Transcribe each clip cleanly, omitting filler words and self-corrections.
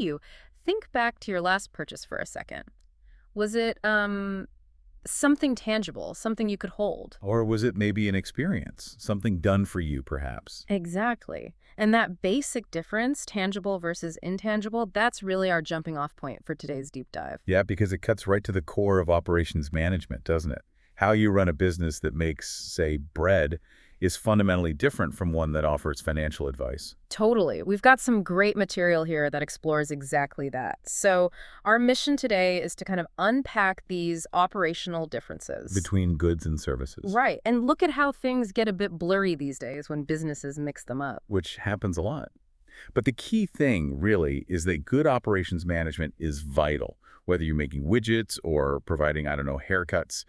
you. Think back to your last purchase for a second. Was it something tangible, something you could hold? Or was it maybe an experience, something done for you, perhaps? Exactly. And that basic difference, tangible versus intangible, that's really our jumping off point for today's deep dive. Yeah, because it cuts right to the core of operations management, doesn't it? How you run a business that makes, say, bread is fundamentally different from one that offers financial advice. Totally. We've got some great material here that explores exactly that. So, our mission today is to kind of unpack these operational differences. Between goods and services, Right. And look at how things get a bit blurry these days when businesses mix them up. which happens a lot. But the key thing, really, is that good operations management is vital. Whether you're making widgets or providing, I don't know, haircuts,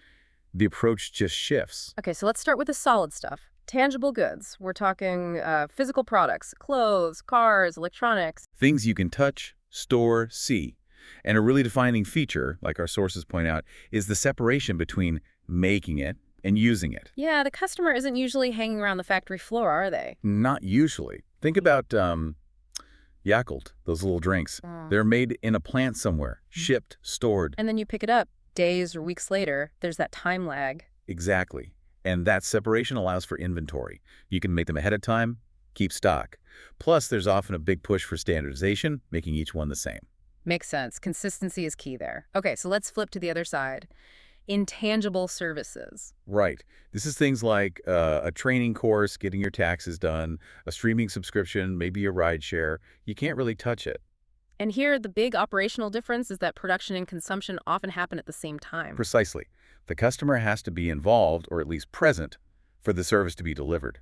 the approach just shifts. Okay, so let's start with the solid stuff. Tangible goods. We're talking physical products, clothes, cars, electronics. Things you can touch, store, see. And a really defining feature, like our sources point out, is the separation between making it and using it. Yeah, the customer isn't usually hanging around the factory floor, are they? Not usually. Think about Yakult, those little drinks. They're made in a plant somewhere, shipped, stored. And then you pick it up days or weeks later. There's that time lag. Exactly. And that separation allows for inventory. You can make them ahead of time, keep stock. Plus, there's often a big push for standardization, making each one the same. Makes sense. Consistency is key there. Okay, so let's flip to the other side. Intangible services. Right. This is things like a training course, getting your taxes done, a streaming subscription, maybe a ride share. You can't really touch it. And here, the big operational difference is that production and consumption often happen at the same time. Precisely. The customer has to be involved, or at least present, for the service to be delivered.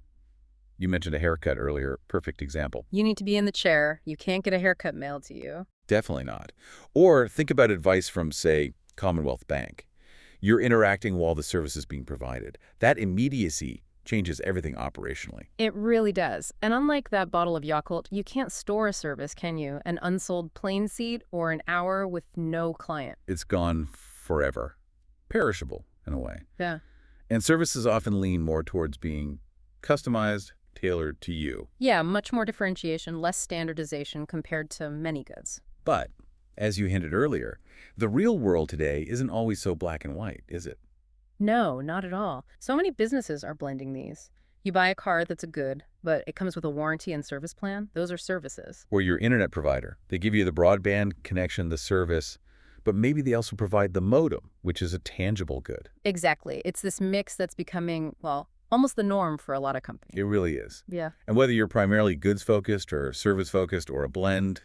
You mentioned a haircut earlier. Perfect example. You need to be in the chair. You can't get a haircut mailed to you. Definitely not. Or think about advice from, say, Commonwealth Bank. You're interacting while the service is being provided. That immediacy changes everything operationally. It really does. And unlike that bottle of Yakult, you can't store a service, can you? An unsold plain seat or an hour with no client. It's gone forever. Perishable, in a way. Yeah. And services often lean more towards being customized, tailored to you. Yeah, much more differentiation, less standardization compared to many goods. But, as you hinted earlier, the real world today isn't always so black and white, is it? No, not at all. So many businesses are blending these. You buy a car that's a good, but it comes with a warranty and service plan. Those are services. Or your internet provider. They give you the broadband connection, the service, but maybe they also provide the modem, which is a tangible good. Exactly. It's this mix that's becoming, well, almost the norm for a lot of companies. It really is. Yeah. And whether you're primarily goods-focused or service-focused or a blend,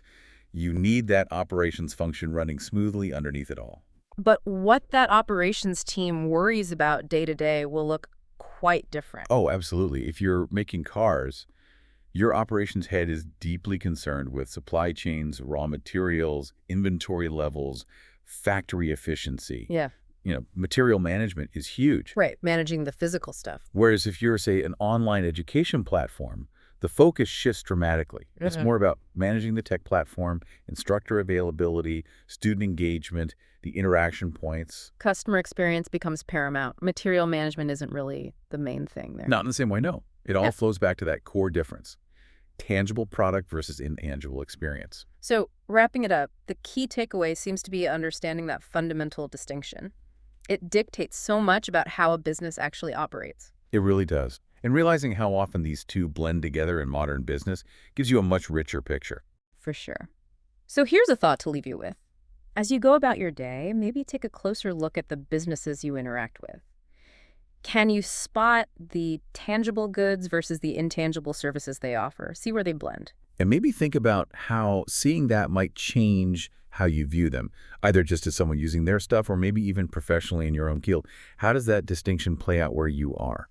you need that operations function running smoothly underneath it all. But what that operations team worries about day to day will look quite different. Oh, absolutely. If you're making cars, your operations head is deeply concerned with supply chains, raw materials, inventory levels, factory efficiency. Yeah. Material management is huge. Right. Managing the physical stuff. Whereas if you're, say, an online education platform, the focus shifts dramatically. It's more about managing the tech platform, instructor availability, student engagement, the interaction points. Customer experience becomes paramount. Material management isn't really the main thing there. Not in the same way, no. It all flows back to that core difference. Tangible product versus intangible experience. So, wrapping it up, the key takeaway seems to be understanding that fundamental distinction. It dictates so much about how a business actually operates. It really does. And realizing how often these two blend together in modern business gives you a much richer picture. For sure. So here's a thought to leave you with. As you go about your day, maybe take a closer look at the businesses you interact with. Can you spot the tangible goods versus the intangible services they offer? See where they blend. And maybe think about how seeing that might change how you view them, either just as someone using their stuff or maybe even professionally in your own field. How does that distinction play out where you are?